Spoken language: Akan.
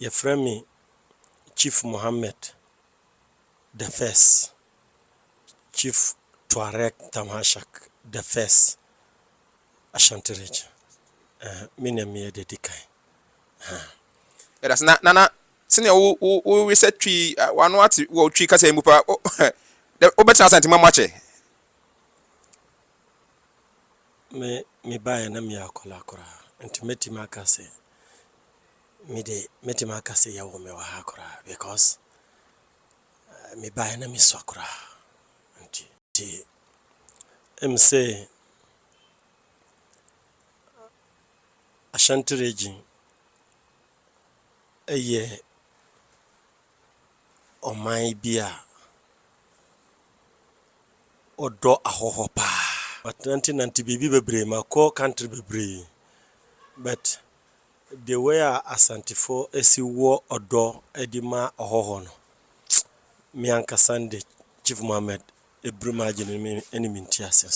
Yɛfrɛ me Chief Mohammed the First, Chief Tuareg Tamashak the First, Ashanti region. Me na me de dikai. That's na senior we set tree one what wo tree kasa mu pa the obetna santi mamache Me baya na me akola kora nti metima kase me de metima kase ya wo me wa ha kora because me baya na me so kora nti say Ashanti region eye oman bia odo ahoho pa but 1990 bibi bebre mako country bebre but the way Asantefo esi wo odo edima ahoho no me anka Sunday Chief Mohammed ebruma agene me enemy ntiasenso